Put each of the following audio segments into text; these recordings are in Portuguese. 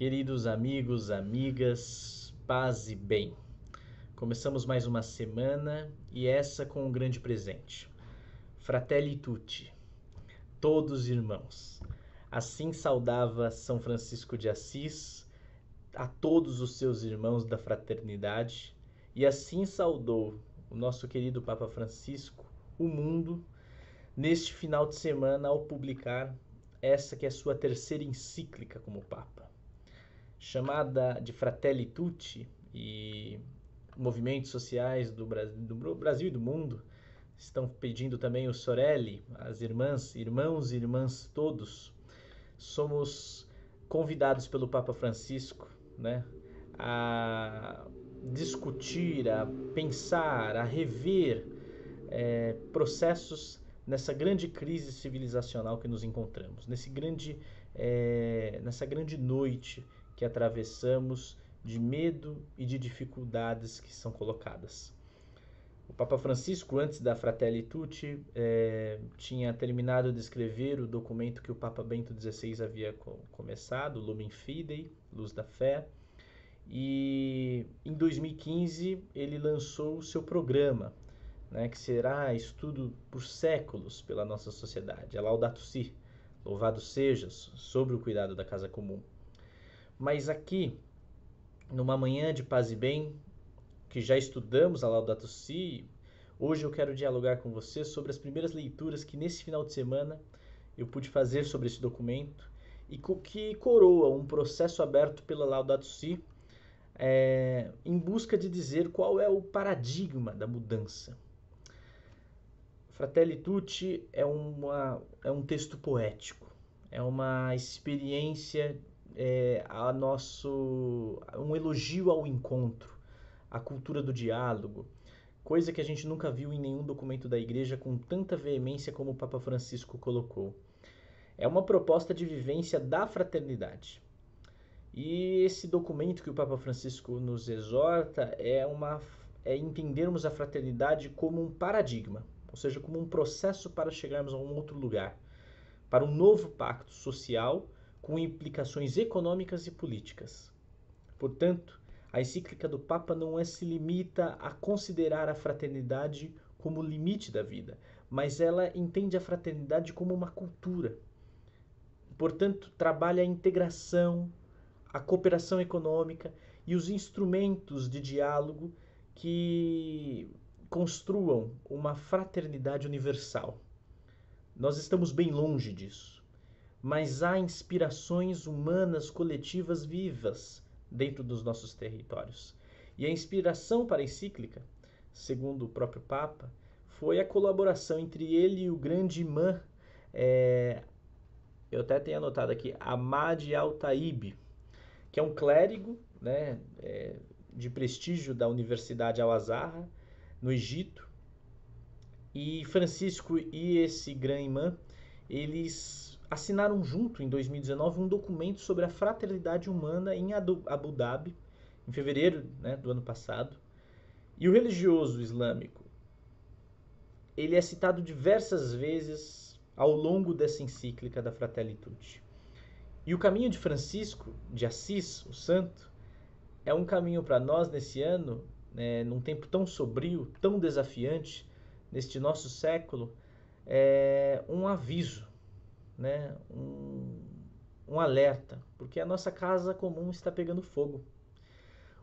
Queridos amigos, amigas, paz e bem. Começamos mais uma semana e essa com um grande presente. Fratelli tutti, todos irmãos. Assim saudava São Francisco de Assis a todos os seus irmãos da fraternidade e assim saudou o nosso querido Papa Francisco, o mundo, neste final de semana ao publicar essa que é a sua terceira encíclica como Papa. Chamada de Fratelli Tutti, e movimentos sociais do Brasil e do mundo estão pedindo também o Sorelli, as irmãs, irmãos e irmãs todos, somos convidados pelo Papa Francisco, né, a discutir, a pensar, a rever processos nessa grande crise civilizacional que nos encontramos, nessa grande noite que atravessamos de medo e de dificuldades que são colocadas. O Papa Francisco, antes da Fratelli Tutti, tinha terminado de escrever o documento que o Papa Bento XVI havia começado, Lumen Fidei, Luz da Fé, e em 2015 ele lançou o seu programa, né, que será estudo por séculos pela nossa sociedade, a Laudato Si, louvado sejas, sobre o cuidado da casa comum. Mas aqui, numa manhã de paz e bem, que já estudamos a Laudato Si, hoje eu quero dialogar com você sobre as primeiras leituras que nesse final de semana eu pude fazer sobre esse documento e que coroa um processo aberto pela Laudato Si em busca de dizer qual é o paradigma da mudança. Fratelli Tutti é um texto poético, é uma experiência, um elogio ao encontro, à cultura do diálogo, coisa que a gente nunca viu em nenhum documento da Igreja com tanta veemência como o Papa Francisco colocou. É uma proposta de vivência da fraternidade. E esse documento que o Papa Francisco nos exorta é entendermos a fraternidade como um paradigma, ou seja, como um processo para chegarmos a um outro lugar, para um novo pacto social com implicações econômicas e políticas. Portanto, a encíclica do Papa não se limita a considerar a fraternidade como limite da vida, mas ela entende a fraternidade como uma cultura. Portanto, trabalha a integração, a cooperação econômica e os instrumentos de diálogo que construam uma fraternidade universal. Nós estamos bem longe disso, mas há inspirações humanas coletivas vivas dentro dos nossos territórios. E a inspiração para a encíclica, segundo o próprio Papa, foi a colaboração entre ele e o grande imã, eu até tenho anotado aqui, Ahmad Al-Taib, que é um clérigo, né, de prestígio da Universidade Al-Azhar, no Egito. E Francisco e esse grande imã, eles assinaram junto, em 2019, um documento sobre a fraternidade humana em Abu Dhabi, em fevereiro, né, do ano passado. E o religioso islâmico, ele é citado diversas vezes ao longo dessa encíclica da Fratelli Tutti. E o caminho de Francisco de Assis, o santo, é um caminho para nós nesse ano, num tempo tão sombrio, tão desafiante, neste nosso século, um aviso, né? um alerta, porque a nossa casa comum está pegando fogo.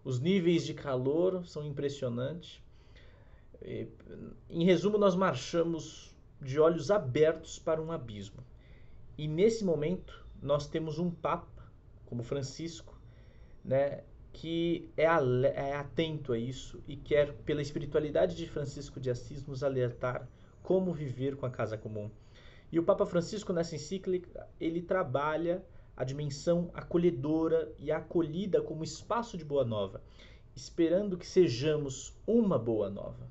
Os níveis de calor são impressionantes. Em resumo, nós marchamos de olhos abertos para um abismo. E nesse momento, nós temos um Papa, como Francisco, né, que é atento a isso e quer, pela espiritualidade de Francisco de Assis, nos alertar como viver com a casa comum. E o Papa Francisco, nessa encíclica, ele trabalha a dimensão acolhedora e a acolhida como espaço de boa nova, esperando que sejamos uma boa nova,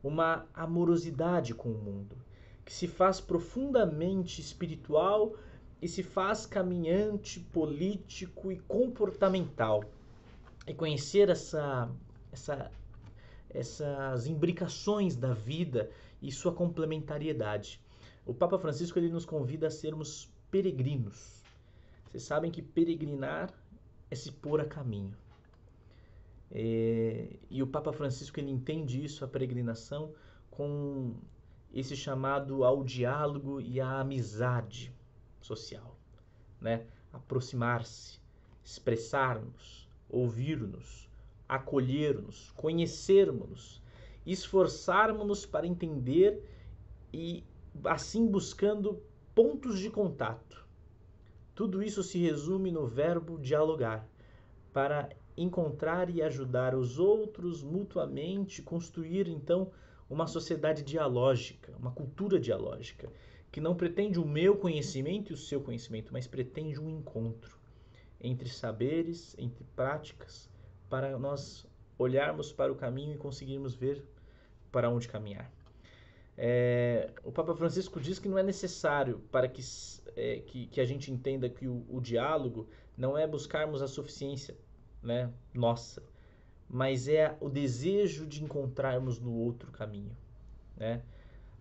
uma amorosidade com o mundo, que se faz profundamente espiritual e se faz caminhante, político e comportamental. E conhecer essas imbricações da vida e sua complementariedade. O Papa Francisco ele nos convida a sermos peregrinos. Vocês sabem que peregrinar é se pôr a caminho. E o Papa Francisco ele entende isso, a peregrinação, com esse chamado ao diálogo e à amizade social, né? Aproximar-se, expressar-nos, ouvir-nos, acolher-nos, conhecermos-nos, esforçarmos-nos para entender e assim buscando pontos de contato. Tudo isso se resume no verbo dialogar, para encontrar e ajudar os outros mutuamente, construir então uma sociedade dialógica, uma cultura dialógica, que não pretende o meu conhecimento e o seu conhecimento, mas pretende um encontro entre saberes, entre práticas, para nós olharmos para o caminho e conseguirmos ver para onde caminhar. O Papa Francisco diz que não é necessário para que a gente entenda que o diálogo não é buscarmos a suficiência, né, nossa, mas é o desejo de encontrarmos no outro caminho, né?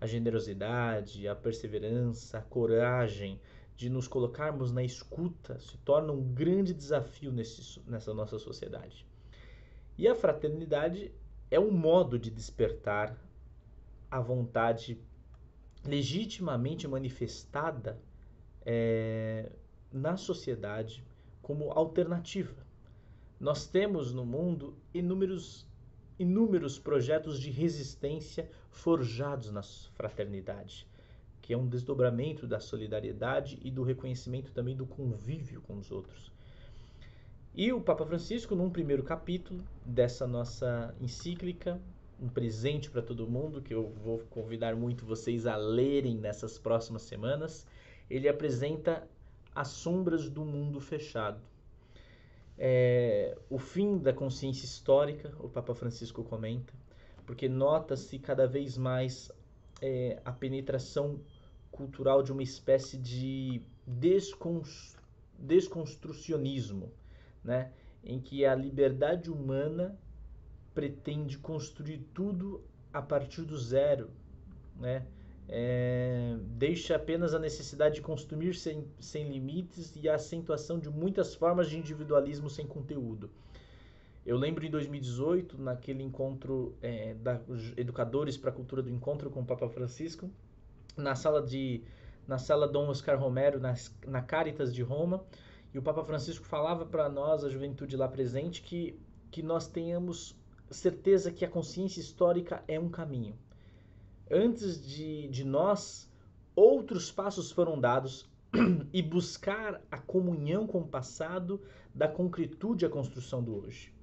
A generosidade, a perseverança, a coragem de nos colocarmos na escuta se torna um grande desafio nessa nossa sociedade. E a fraternidade é um modo de despertar a vontade legitimamente manifestada na sociedade como alternativa. Nós temos no mundo inúmeros projetos de resistência forjados na fraternidade, que é um desdobramento da solidariedade e do reconhecimento também do convívio com os outros. E o Papa Francisco, num primeiro capítulo dessa nossa encíclica, um presente para todo mundo, que eu vou convidar muito vocês a lerem nessas próximas semanas, ele apresenta as sombras do mundo fechado. O fim da consciência histórica, o Papa Francisco comenta, porque nota-se cada vez mais a penetração cultural de uma espécie de desconstrucionismo, né? Em que a liberdade humana pretende construir tudo a partir do zero, né? Deixa apenas a necessidade de consumir sem limites e a acentuação de muitas formas de individualismo sem conteúdo. Eu lembro em 2018, naquele encontro da Educadores para a Cultura do Encontro com o Papa Francisco, na sala Dom Oscar Romero, na Caritas de Roma, e o Papa Francisco falava para nós, a juventude lá presente, que nós tenhamos certeza que a consciência histórica é um caminho. Antes de nós, outros passos foram dados e buscar a comunhão com o passado dá concretude à construção do hoje.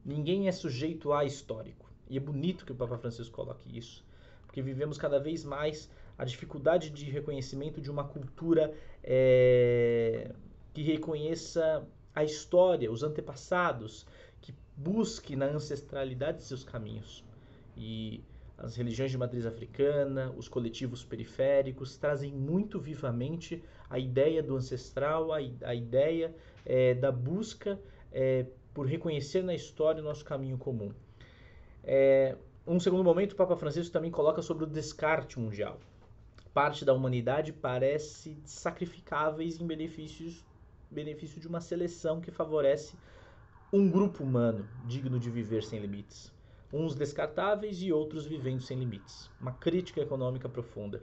Ninguém é sujeito a histórico. E é bonito que o Papa Francisco coloque isso, porque vivemos cada vez mais a dificuldade de reconhecimento de uma cultura que reconheça a história, os antepassados, que busque na ancestralidade seus caminhos. E as religiões de matriz africana, os coletivos periféricos, trazem muito vivamente a ideia do ancestral, a ideia da busca por reconhecer na história o nosso caminho comum. Um segundo momento, o Papa Francisco também coloca sobre o descarte mundial. Parte da humanidade parece sacrificáveis em benefício de uma seleção que favorece um grupo humano digno de viver sem limites. Uns descartáveis e outros vivendo sem limites. Uma crítica econômica profunda.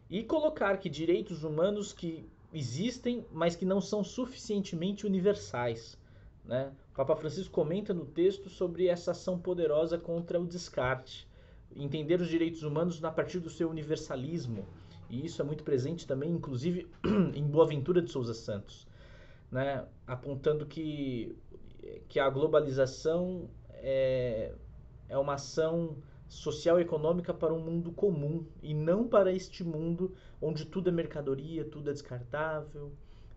E colocar que direitos humanos que existem, mas que não são suficientemente universais, né? O Papa Francisco comenta no texto sobre essa ação poderosa contra o descarte. Entender os direitos humanos a partir do seu universalismo. E isso é muito presente também, inclusive, em Boaventura de Souza Santos, né? Apontando que a globalização é uma ação social e econômica para um mundo comum e não para este mundo onde tudo é mercadoria, tudo é descartável,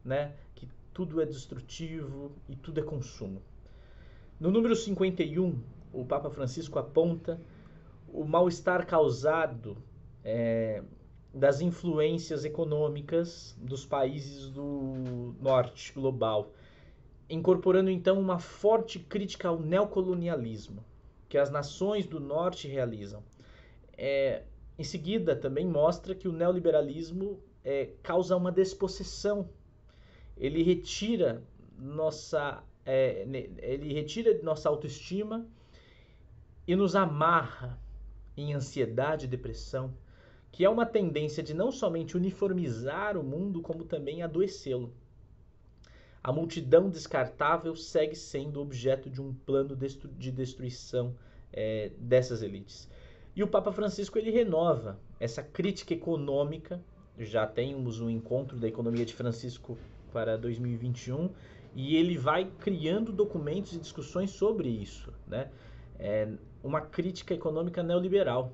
né? Que tudo é destrutivo e tudo é consumo. No número 51, o Papa Francisco aponta o mal-estar causado das influências econômicas dos países do norte global, incorporando então uma forte crítica ao neocolonialismo que as nações do norte realizam. Em seguida, também mostra que o neoliberalismo causa uma despossessão. Ele retira ele retira nossa autoestima e nos amarra em ansiedade e depressão, que é uma tendência de não somente uniformizar o mundo, como também adoecê-lo. A multidão descartável segue sendo objeto de um plano de destruição dessas elites. E o Papa Francisco ele renova essa crítica econômica. Já temos um encontro da economia de Francisco para 2021 e ele vai criando documentos e discussões sobre isso, né? Uma crítica econômica neoliberal.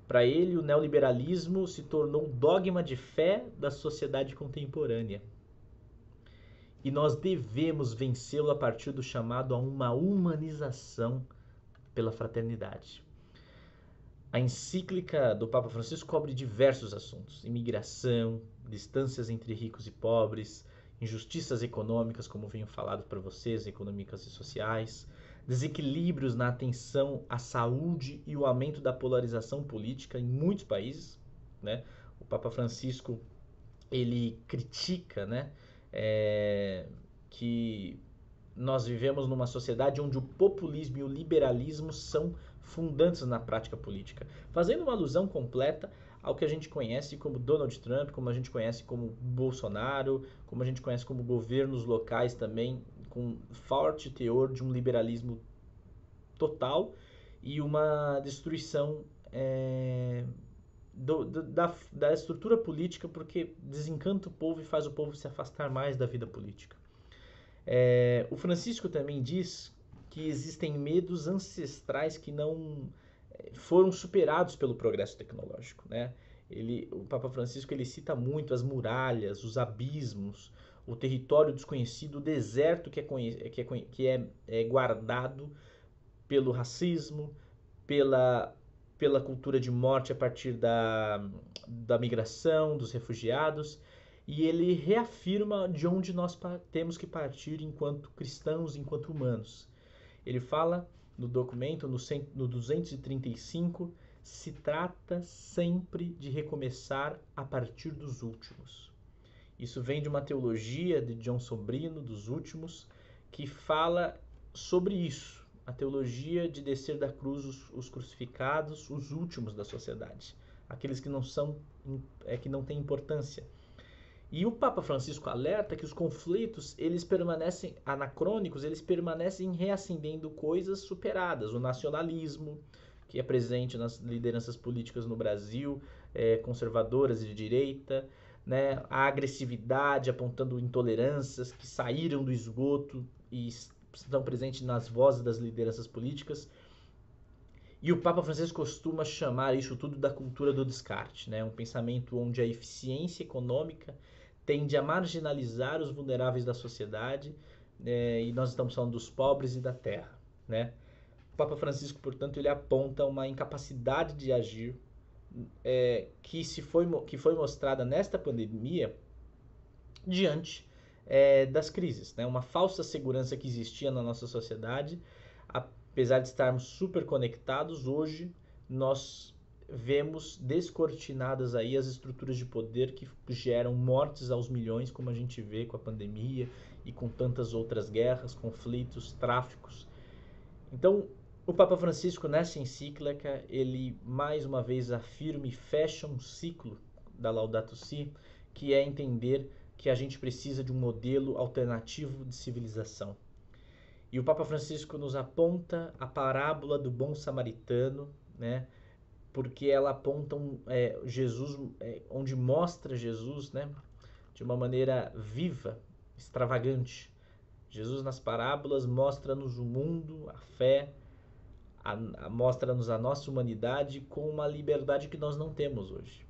Para ele, o neoliberalismo se tornou um dogma de fé da sociedade contemporânea. E nós devemos vencê-lo a partir do chamado a uma humanização pela fraternidade. A encíclica do Papa Francisco cobre diversos assuntos: imigração, distâncias entre ricos e pobres, injustiças econômicas, como venho falado para vocês, econômicas e sociais, desequilíbrios na atenção à saúde e o aumento da polarização política em muitos países, né? O Papa Francisco ele critica, né, que nós vivemos numa sociedade onde o populismo e o liberalismo são fundantes na prática política, fazendo uma alusão completa ao que a gente conhece como Donald Trump, como a gente conhece como Bolsonaro, como a gente conhece como governos locais também, com forte teor de um liberalismo total e uma destruição da estrutura política, porque desencanta o povo e faz o povo se afastar mais da vida política. O Francisco também diz que existem medos ancestrais que não foram superados pelo progresso tecnológico, né? O Papa Francisco ele cita muito as muralhas, os abismos, o território desconhecido, o deserto que é guardado pelo racismo, pela cultura de morte a partir da migração, dos refugiados, e ele reafirma de onde nós temos que partir enquanto cristãos, enquanto humanos. Ele fala no documento, no 235, se trata sempre de recomeçar a partir dos últimos. Isso vem de uma teologia de John Sobrino, dos últimos, que fala sobre isso. A teologia de descer da cruz os crucificados, os últimos da sociedade, aqueles que não têm importância. E o Papa Francisco alerta que os conflitos, eles permanecem anacrônicos, eles permanecem reacendendo coisas superadas, o nacionalismo, que é presente nas lideranças políticas no Brasil, conservadoras e de direita, né? A agressividade apontando intolerâncias que saíram do esgoto e estão presentes nas vozes das lideranças políticas. E o Papa Francisco costuma chamar isso tudo da cultura do descarte, né? Um pensamento onde a eficiência econômica tende a marginalizar os vulneráveis da sociedade, e nós estamos falando dos pobres e da terra, né? O Papa Francisco, portanto, ele aponta uma incapacidade de agir que foi mostrada nesta pandemia diante das crises, né? Uma falsa segurança que existia na nossa sociedade. Apesar de estarmos super conectados, hoje nós vemos descortinadas aí as estruturas de poder que geram mortes aos milhões, como a gente vê com a pandemia e com tantas outras guerras, conflitos, tráficos. Então, o Papa Francisco, nessa encíclica, ele mais uma vez afirma e fecha um ciclo da Laudato Si, que é entender que a gente precisa de um modelo alternativo de civilização. E o Papa Francisco nos aponta a parábola do bom samaritano, né? Porque ela aponta Jesus, onde mostra Jesus, né? De uma maneira viva, extravagante. Jesus nas parábolas mostra-nos o mundo, a fé, mostra-nos a nossa humanidade com uma liberdade que nós não temos hoje.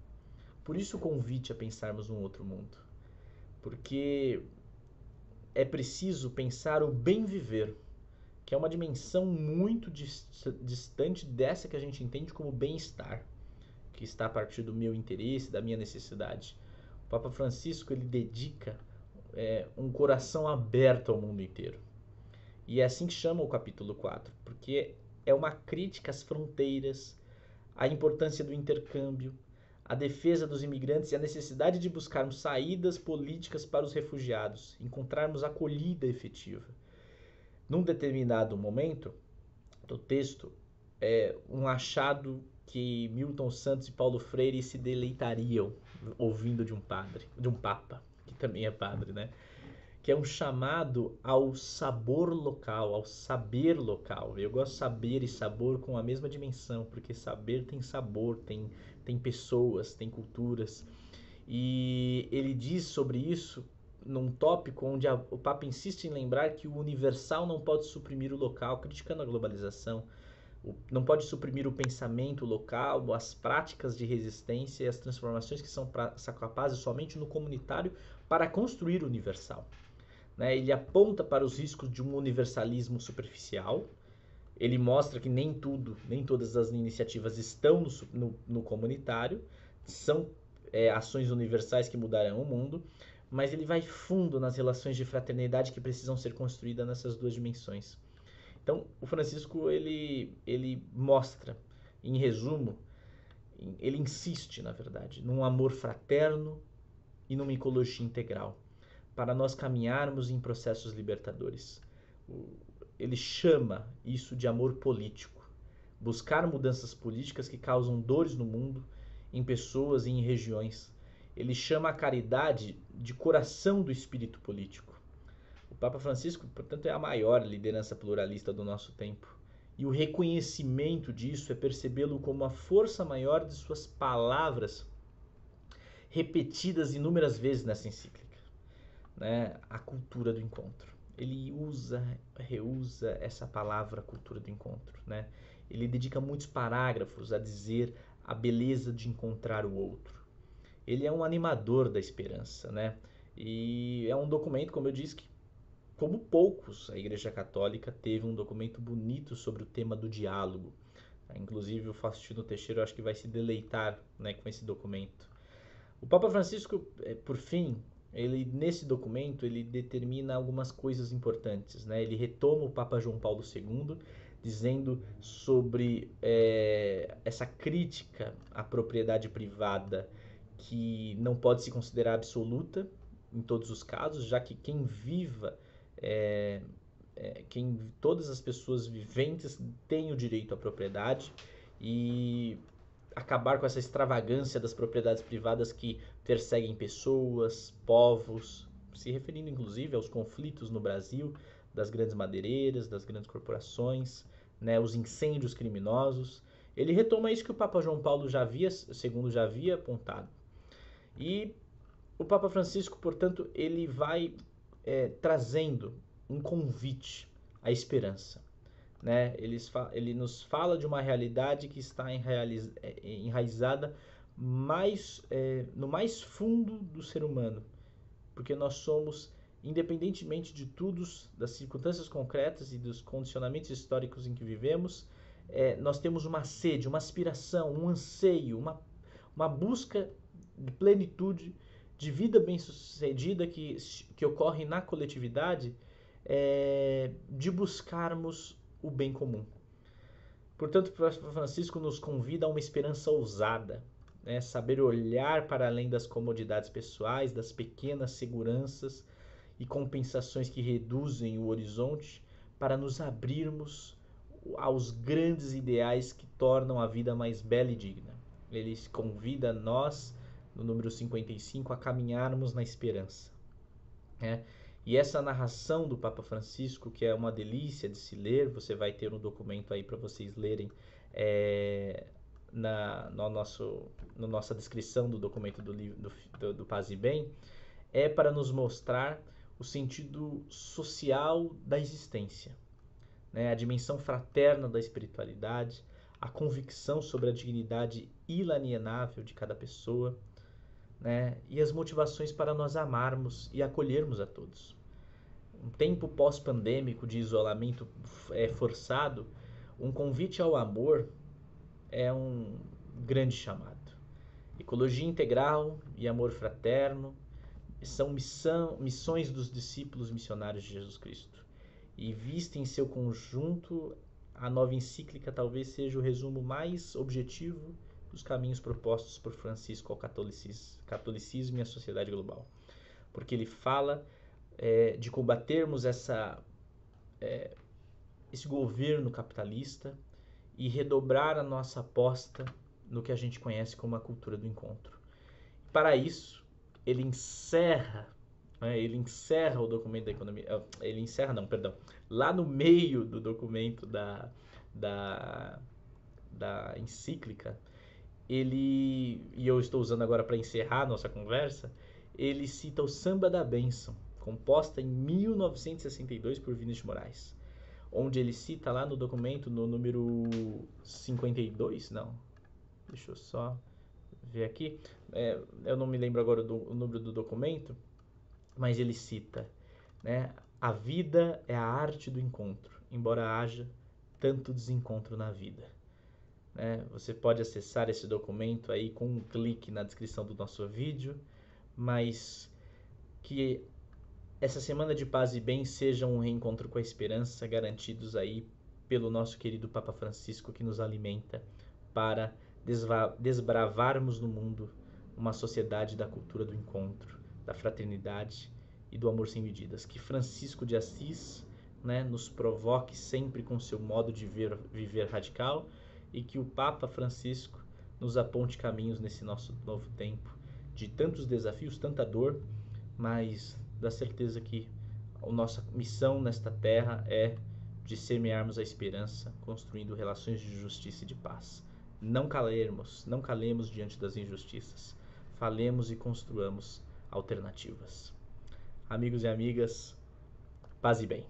Por isso o convite a pensarmos um outro mundo. Porque é preciso pensar o bem viver, que é uma dimensão muito distante dessa que a gente entende como bem-estar, que está a partir do meu interesse, da minha necessidade. O Papa Francisco ele dedica um coração aberto ao mundo inteiro. E é assim que chama o capítulo 4, porque é uma crítica às fronteiras, à importância do intercâmbio, a defesa dos imigrantes e a necessidade de buscarmos saídas políticas para os refugiados, encontrarmos acolhida efetiva. Num determinado momento do texto, um achado que Milton Santos e Paulo Freire se deleitariam ouvindo de um padre, de um papa, que também é padre, né? Que é um chamado ao sabor local, ao saber local. Eu gosto de saber e sabor com a mesma dimensão, porque saber tem sabor, tem pessoas, tem culturas. E ele diz sobre isso num tópico onde o Papa insiste em lembrar que o universal não pode suprimir o local, criticando a globalização. Não pode suprimir o pensamento local, as práticas de resistência e as transformações que são capazes somente no comunitário para construir o universal. Né? Ele aponta para os riscos de um universalismo superficial. Ele mostra que nem todas as iniciativas estão no comunitário, são ações universais que mudarão o mundo, mas ele vai fundo nas relações de fraternidade que precisam ser construídas nessas duas dimensões. Então, o Francisco ele mostra, em resumo, ele insiste, na verdade, num amor fraterno e numa ecologia integral, para nós caminharmos em processos libertadores. Ele chama isso de amor político. Buscar mudanças políticas que causam dores no mundo, em pessoas e em regiões. Ele chama a caridade de coração do espírito político. O Papa Francisco, portanto, é a maior liderança pluralista do nosso tempo. E o reconhecimento disso é percebê-lo como a força maior de suas palavras repetidas inúmeras vezes nessa encíclica, né? A cultura do encontro. Ele reusa essa palavra cultura do encontro, né? Ele dedica muitos parágrafos a dizer a beleza de encontrar o outro. Ele é um animador da esperança, né? E é um documento, como eu disse, que como poucos, a Igreja Católica teve um documento bonito sobre o tema do diálogo. Inclusive o Faustino Teixeira, eu acho que vai se deleitar, né, com esse documento. O Papa Francisco, por fim, nesse documento, ele determina algumas coisas importantes, né? Ele retoma o Papa João Paulo II, dizendo sobre essa crítica à propriedade privada que não pode se considerar absoluta em todos os casos, já que todas as pessoas viventes têm o direito à propriedade, e acabar com essa extravagância das propriedades privadas que perseguem pessoas, povos, se referindo inclusive aos conflitos no Brasil, das grandes madeireiras, das grandes corporações, né, os incêndios criminosos. Ele retoma isso que o Papa João Paulo II já havia apontado. E o Papa Francisco, portanto, ele vai trazendo um convite à esperança. Né? Ele nos fala de uma realidade que está enraizada no mais fundo do ser humano, porque nós somos, independentemente de tudo, das circunstâncias concretas e dos condicionamentos históricos em que vivemos, nós temos uma sede, uma aspiração, um anseio, uma busca de plenitude, de vida bem-sucedida que ocorre na coletividade, de buscarmos o bem comum. Portanto, o Papa Francisco nos convida a uma esperança ousada, né? Saber olhar para além das comodidades pessoais, das pequenas seguranças e compensações que reduzem o horizonte, para nos abrirmos aos grandes ideais que tornam a vida mais bela e digna. Ele convida nós, no número 55, a caminharmos na esperança, né? E essa narração do Papa Francisco, que é uma delícia de se ler, você vai ter um documento aí para vocês lerem na nossa descrição do documento do Paz e Bem, para nos mostrar o sentido social da existência, né? A dimensão fraterna da espiritualidade, a convicção sobre a dignidade inalienável de cada pessoa, né? E as motivações para nós amarmos e acolhermos a todos. Um tempo pós-pandêmico de isolamento forçado, um convite ao amor é um grande chamado. Ecologia integral e amor fraterno são missões dos discípulos missionários de Jesus Cristo. E vista em seu conjunto, a nova encíclica talvez seja o resumo mais objetivo dos caminhos propostos por Francisco ao catolicismo e à sociedade global. Porque ele fala de combatermos esse governo capitalista e redobrar a nossa aposta no que a gente conhece como a cultura do encontro. Para isso, ele encerra o documento da economia, lá no meio do documento da encíclica, e eu estou usando agora para encerrar a nossa conversa, ele cita o Samba da Bênção, composta em 1962 por Vinícius de Moraes, onde ele cita lá no documento, no número 52, não, deixa eu só ver aqui, eu não me lembro agora o número do documento, mas ele cita, né, a vida é a arte do encontro, embora haja tanto desencontro na vida. Você pode acessar esse documento aí com um clique na descrição do nosso vídeo, mas que essa semana de paz e bem seja um reencontro com a esperança, garantidos aí pelo nosso querido Papa Francisco, que nos alimenta para desbravarmos no mundo uma sociedade da cultura do encontro, da fraternidade e do amor sem medidas. Que Francisco de Assis, né, nos provoque sempre com seu modo de viver radical, e que o Papa Francisco nos aponte caminhos nesse nosso novo tempo de tantos desafios, tanta dor, mas da certeza que a nossa missão nesta terra é de semearmos a esperança, construindo relações de justiça e de paz. Não calemos diante das injustiças. Falemos e construamos alternativas. Amigos e amigas, paz e bem.